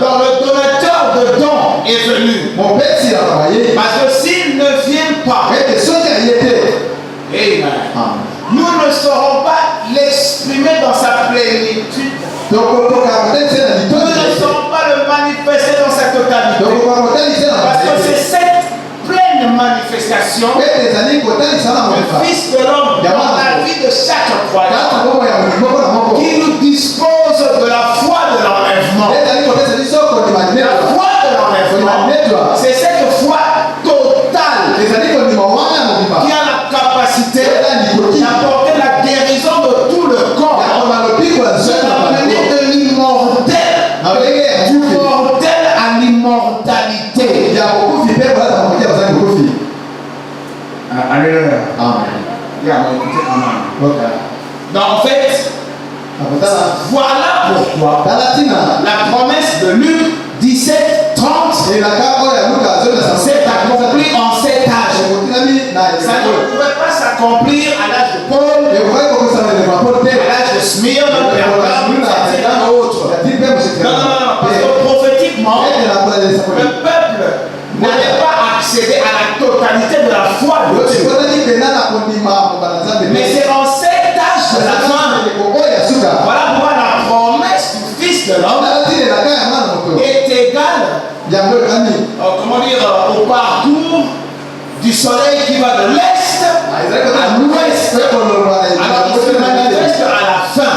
Donc le donateur de dons est venu. Parce que s'il ne vient pas, Amen, nous ne saurons pas l'exprimer dans sa plénitude. Nous ne saurons pas le manifester dans sa totalité. Parce que c'est cette pleine manifestation le Fils de l'homme dans la vie de chaque croyant qui nous dispose de la foi de l'enlèvement. La foi de l'enlèvement, c'est cette foi totale qui a la capacité d'apporter la guérison de tout le corps, de l'amener de l'immortel, du mortel à l'immortalité. Alléluia. Amen. Donc en fait, voilà pourquoi la promesse de Luc 17:30 s'est accomplie en cet âge. Ça ne pouvait pas s'accomplir à l'âge de Paul, à l'âge de Smyrne, à autre. Non, parce que prophétiquement, le peuple n'allait pas accéder à la totalité de la foi de Dieu. Mais c'est en cet âge de la fin. Voilà pourquoi la promesse du Fils de l'homme est égale comment dire, au parcours du soleil qui va de l'est à l'ouest. Alors il se manifeste à la fin.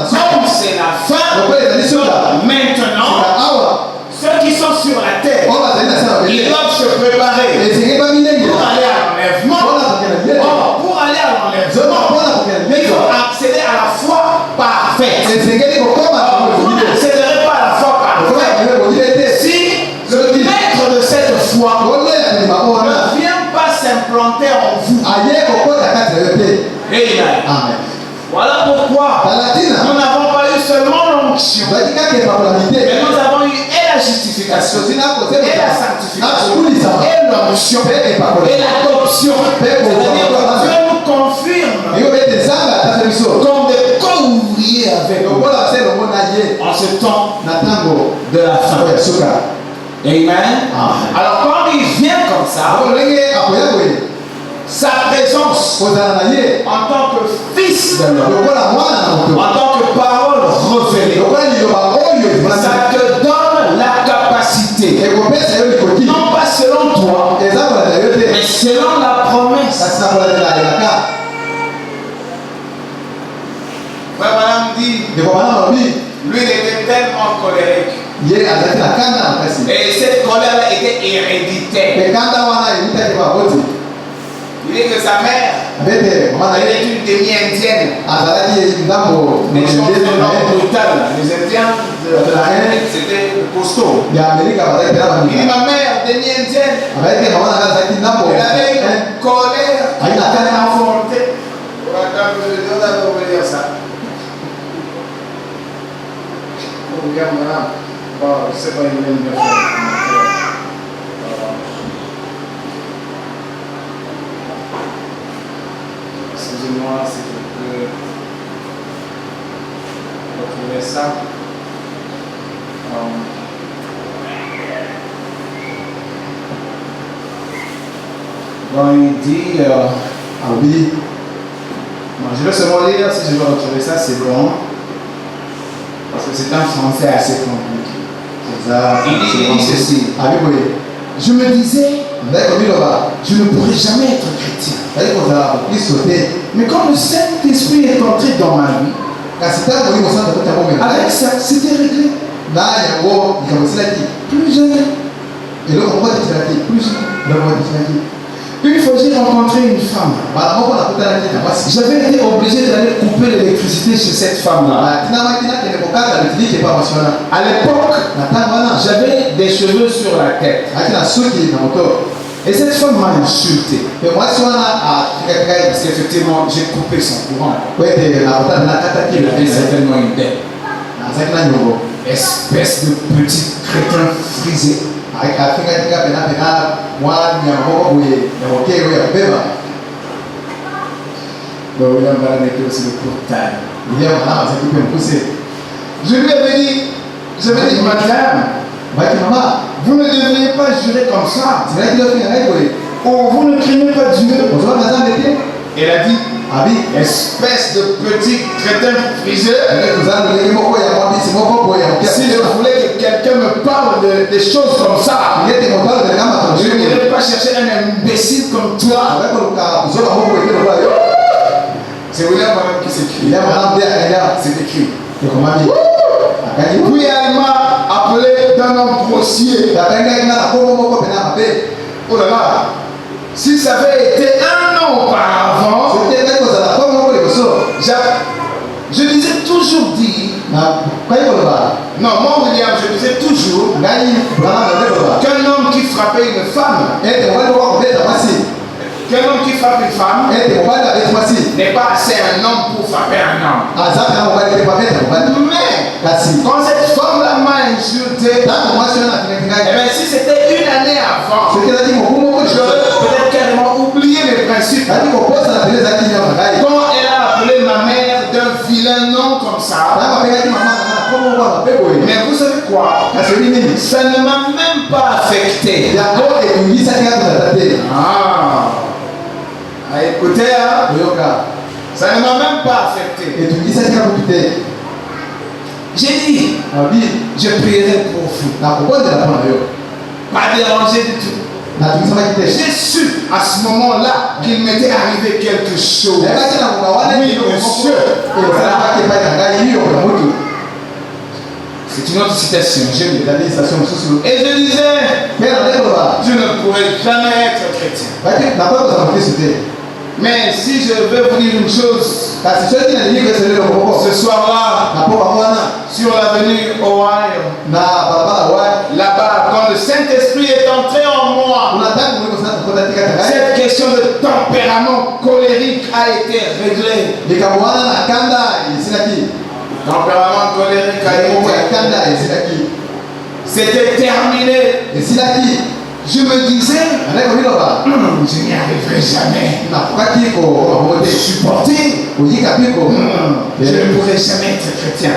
Comme c'est la fin, maintenant, ceux qui sont sur la terre, ils doivent se préparer pour aller à l'enlèvement. Pour aller à l'enlèvement, il faut accéder à la foi parfaite. Vous n'accéderez pas à la foi parfaite si le maître de cette foi ne vient pas s'implanter en vous. Amen. Voilà pourquoi nous n'avons pas eu seulement l'onction, mais nous avons eu et la justification, et la sanctification, et l'onction, et l'adoption. C'est-à-dire que Dieu nous confirme comme des co-ouvriers avec nous en ce temps de la fin. Amen. Alors quand il vient comme ça, sa présence en tant que Fils de l'homme, en tant que parole révélée, ça te donne la capacité, non pas selon toi, mais selon la promesse. Frère Madame dit, lui il était tellement colérique. Et cette colère était héréditaire. Il dit que sa mère, elle est une demi-indienne. Les choses vraiment brutales. Les Indiens de l'Amérique, c'était costaud. Il dit ma mère, demi-indienne, elle avait une colère, elle a affronté. William, bon, je sais pas, il vient de faire. Excusez-moi si je peux retrouver ça. Bon, il dit, oui. Bon, je vais seulement lire, si je veux retrouver ça, c'est bon. Parce que c'est un français assez compliqué. Il dit ceci. Je me disais, je ne pourrais jamais être chrétien. Mais quand le Saint-Esprit est entré dans ma vie, avec ça, c'était réglé. Plus jamais. Une fois, j'ai rencontré une femme. J'avais été obligé d'aller couper l'électricité chez cette femme-là. À l'époque, j'avais des cheveux sur la tête. Et cette femme m'a insulté. Parce qu'effectivement, j'ai coupé son courant. Il avait certainement une dette. Espèce de petit crétin frisé. William va mettre aussi le portail. Je lui avais dit, madame, vous ne devriez pas jurer comme ça. Oh, vous ne craignez pas Dieu. Elle a dit, espèce de petit crétin frisé. Si je voulais que quelqu'un me parle des choses comme ça, je ne voulais pas chercher un imbécile comme toi. C'est William Branham qui s'écrit. C'est écrit. Puis elle m'a appelé d'un homme grossier. Oh là là. Si ça avait été un an auparavant, je disais toujours dit. Non, moi William, je disais toujours qu'un homme qui frappait une femme, n'est pas assez un homme pour frapper un homme. Mais quand cette femme-là m'a insulté, si c'était une année avant, j'aurais peut-être carrément oublié les principes. Quand elle a appelé ma mère d'un vilain nom comme ça, mais vous savez quoi? Ça ne m'a même pas affecté. Écoutez, ça ne m'a même pas affecté. J'ai dit, je prierai pour vous. Pas dérangé du tout. J'ai su à ce moment-là qu'il m'était arrivé quelque chose. Oui, monsieur. C'est une autre citation. Et je disais, je ne pourrais jamais être chrétien. Mais si je veux vous dire une chose, ce soir-là, sur l'avenue Ohio, là-bas, quand le Saint-Esprit est entré en moi, cette question de tempérament colérique a été réglée. Tempérament colérique a été réglé. C'était terminé. Je me disais, je n'y arriverai jamais. Supporter. Je ne pourrai jamais être chrétien.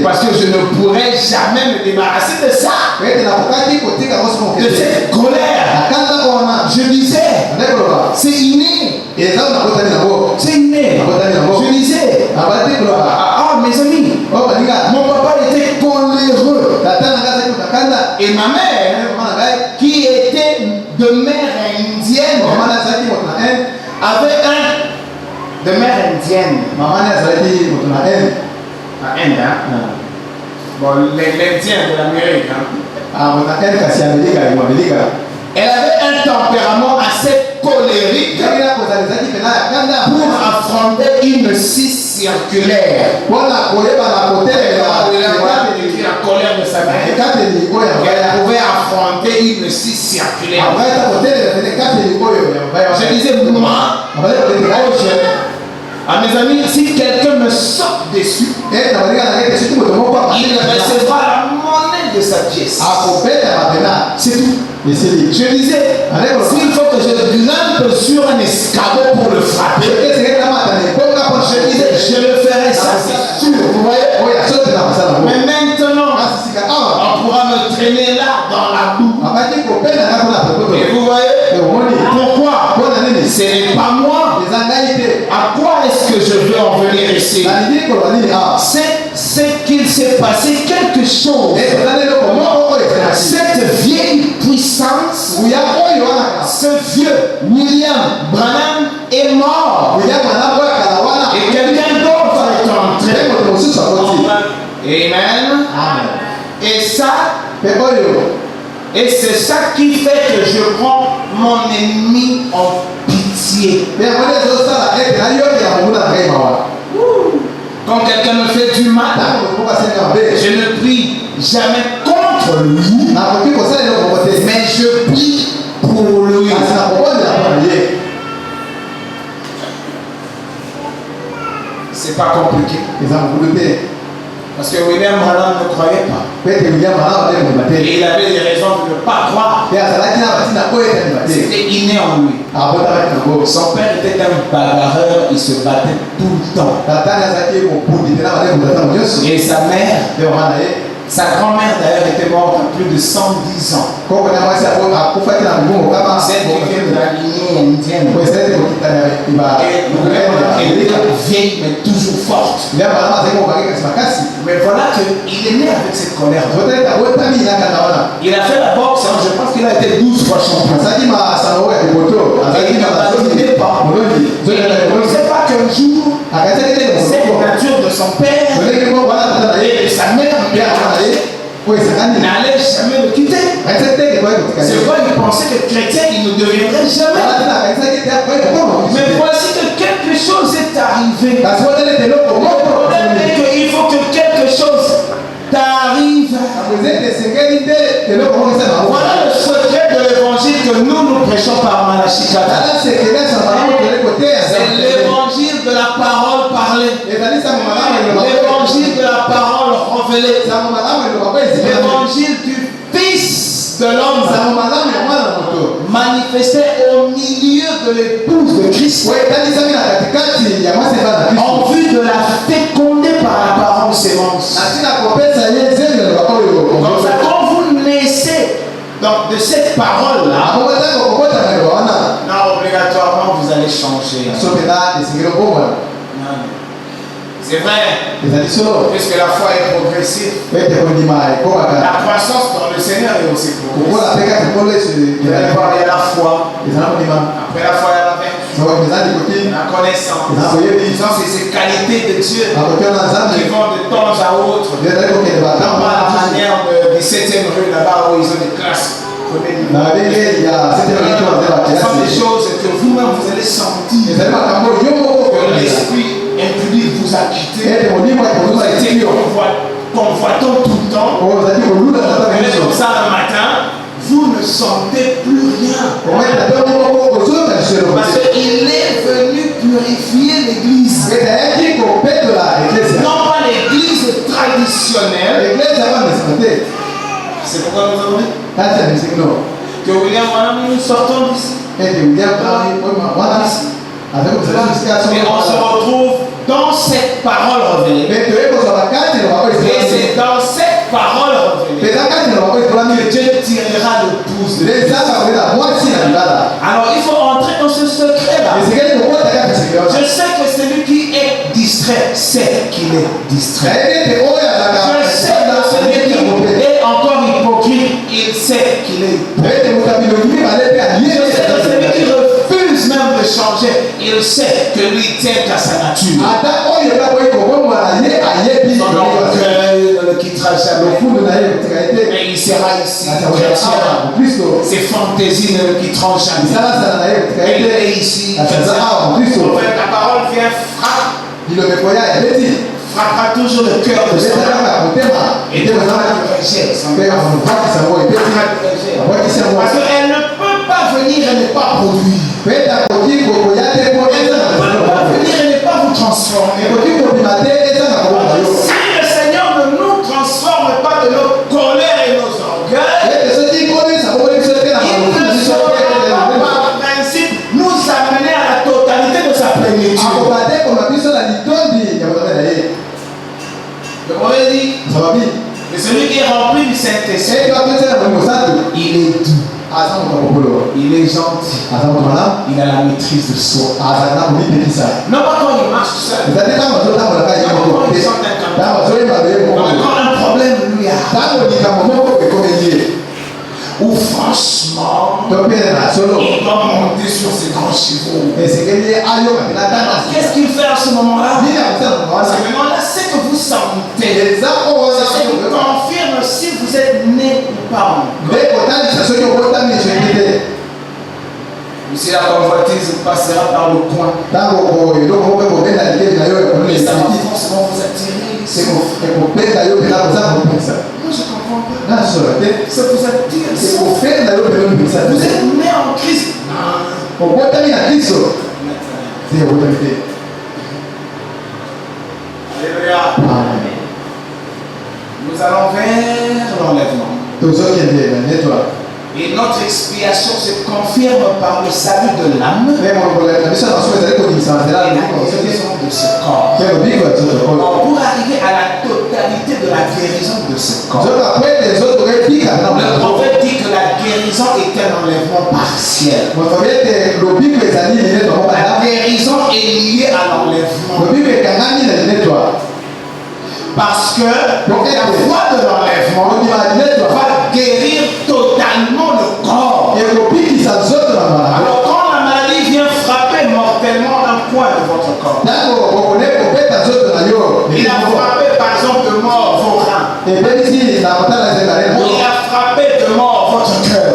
Parce que je ne pourrai jamais me débarrasser de ça. De cette colère. Je disais, c'est inné. C'est inné. Je disais, mes amis, mon papa était coléreux. Et ma mère, qui était de mère indienne, avait de mère indienne. Inde, bon, l'Indien de l'Amérique. Elle avait un tempérament assez colérique pour affronter une scie circulaire. La colère de sa mère. Elle pouvait affronter une scie circulaire. Je disais, moi, À mes amis, si quelqu'un me saute dessus, il recevra la monnaie de sa pièce. C'est tout. Je disais, s'il faut que je grimpe sur un escabeau pour le frapper, je disais, je le ferai, ça c'est sûr. Vous voyez? Mais maintenant, on pourra me traîner là dans la boue. Et vous voyez? Pourquoi? Ce n'est pas moi. À quoi est-ce que je veux en venir ici? C'est qu'il s'est passé quelque chose. Cette vieille puissance, ce vieux William Branham est mort. Et quelqu'un d'autre est entré. Amen. Et ça, et c'est ça qui fait que je prends mon ennemi en pitié. Quand quelqu'un me fait du mal, je ne prie jamais contre lui, mais je prie pour lui. C'est pas compliqué. Parce que William Branham ne croyait pas. Et il avait des raisons de ne pas croire. C'était inné en lui. Son père était un bagarreur, il se battait tout le temps. Et sa mère, sa grand-mère d'ailleurs était morte à plus de 110 ans. C'est de la lignée indienne. Elle était vieille mais toujours forte. Mais voilà qu'il est né avec cette colère. Il a fait la boxe, hein, je pense qu'il a été 12 fois champion. Et il ne validait pas. Il ne sait pas qu'un jour, cette nature de son père et de sa mère n'allait jamais le quitter. C'est pourquoi il pensait que chrétien, il ne deviendrait jamais. Mais voici que quelque chose est arrivé. Le problème est qu'il faut que quelque chose t'arrive. Voilà le secret de l'évangile que nous prêchons par Malachi 4. C'est l'évangile de la parole parlée. L'évangile de la parole révélée. L'évangile du Fils de l'homme manifesté au milieu de l'épouse de Christ en vue de la féconder par la parole sémence. Comme ça, quand vous naissez donc, de cette parole-là, non, obligatoirement vous allez changer. C'est vrai, puisque la foi est progressive. La croissance dans le Seigneur est aussi progressive. Vous allez voir, il y a la foi. Après la foi, il y a la vertu. La connaissance. C'est ces qualités de Dieu qui vont de temps à autre. Non pas la manière du 7e rue là-bas où ils ont des classes. Ce sont des choses que vous-même vous allez sentir. Que l'esprit impudique vous a quitté. Vous étiez convoitant tout le temps. Vous êtes comme ça le matin. Vous ne sentez plus rien. Parce qu'il est venu purifier l'église. Non pas l'église traditionnelle. C'est pourquoi nous avons dit que William Branham, nous sortons d'ici. Et on se retrouve dans cette parole révélée. Et c'est dans cette parole révélée que Dieu tirera le pouce. Alors il faut entrer dans ce secret-là. Je sais que celui qui est distrait sait qu'il est distrait. Je sais que celui qui est encore hypocrite, il sait qu'il est hypocrite. Je sais que celui qui refuse même de changer, il sait que lui tient à sa nature. Son orgueil ne le quittera jamais. Mais il sera ici. Ses fantaisies ne le quitteront jamais. Et il est ici. En fait, la parole vient frappera toujours le cœur de son âme. Et de rejette son âme. Parce qu'elle ne peut pas venir et ne pas produire. Elle ne peut pas venir et ne pas vous transformer. Saint-Esprit, il est doux, il est gentil, il a la maîtrise de soi. Non pas quand il marche tout seul, non pas quand il chante un canton, non mais quand un problème lui arrive, ou franchement, il doit monter sur ses grands chevaux. Qu'est-ce qu'il fait à ce moment-là? Parce que maintenant là, c'est que vous sentez, c'est ce qui confirme si vous êtes né ou pas. Si la convoitise passera par le coin, mais ça va forcément vous attirer. Moi je comprends pas. Ça vous attire. Vous êtes né en Christ. Alléluia. Nous allons vers l'enlèvement. Et notre expiation se confirme par le salut de l'âme et la guérison de ce corps. Pour arriver à la totalité de la guérison de ce corps, le prophète dit que la guérison est un enlèvement partiel. La guérison est liée à l'enlèvement. Parce que la voie de l'enlèvement va guérir totalement le corps. Alors quand la maladie vient frapper mortellement un point de votre corps, il a frappé par exemple de mort vos reins, ou il a frappé de mort votre cœur,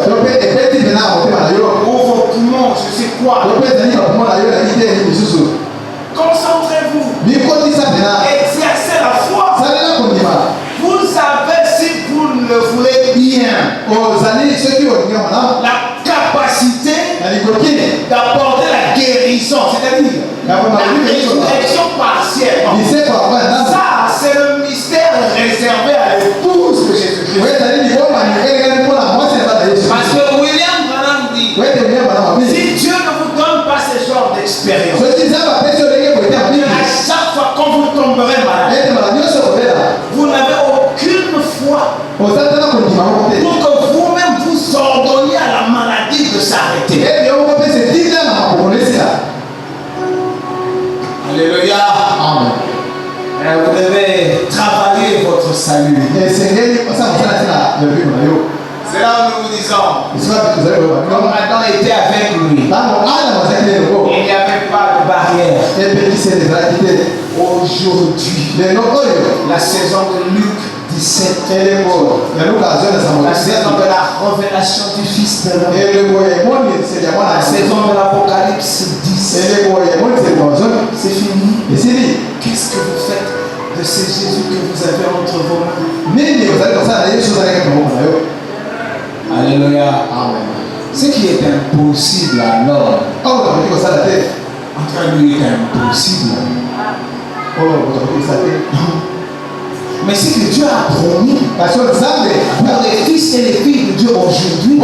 ou vos poumons, je sais quoi. Concentrez-vous, exercez la foi. Vous savez, si vous le voulez bien, la capacité d'apporter la guérison, c'est-à-dire la résurrection partielle. Ça, c'est le mystère réservé à l'épouse de Jésus-Christ. Parce que William Branham dit, si Dieu ne vous donne pas ce genre d'expérience, à chaque fois quand vous tomberez malade, vous n'avez aucune foi pour que vous-même vous ordonniez à la maladie de s'arrêter. Alléluia. Amen. Vous devez travailler votre salut. C'est là où nous vous disons, comme Adam était avec lui, il n'y avait pas de barrière. Aujourd'hui, la saison de Luc 17, la saison de la révélation du Fils de l'homme, la saison de l'Apocalypse 10, c'est fini. Qu'est-ce que vous faites de ce Jésus que vous avez entre vos mains? Alléluia. Amen. Ce qui est impossible alors, entre lui est impossible. Mais ce que Dieu a promis pour les fils et les filles de Dieu aujourd'hui,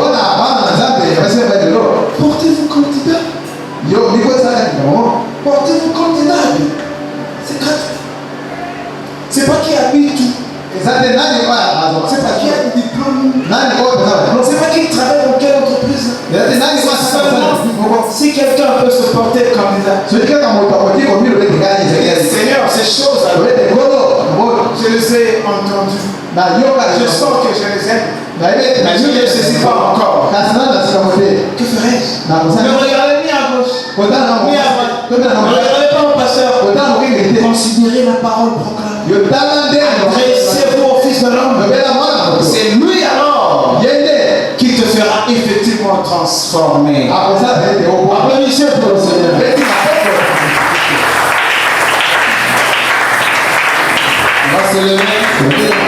portez-vous candidat. Portez-vous candidat. C'est gratuit. C'est pas qui habite tout. C'est pas qui a des diplômes. C'est pas qui travaille dans quelle entreprise. Si quelqu'un peut se porter candidat, Seigneur, ces choses, je les ai entendues. Je sens que je les aime. Mais je ne les saisis pas encore. Que ferais-je? Ne regardez ni à gauche, ni à droite. Ne regardez pas mon pasteur. Considérez la parole proclamée. Adressez-vous au Fils de l'homme. C'est lui alors qui te fera effectivement transformer. Applaudissez pour le Seigneur. On va se lever.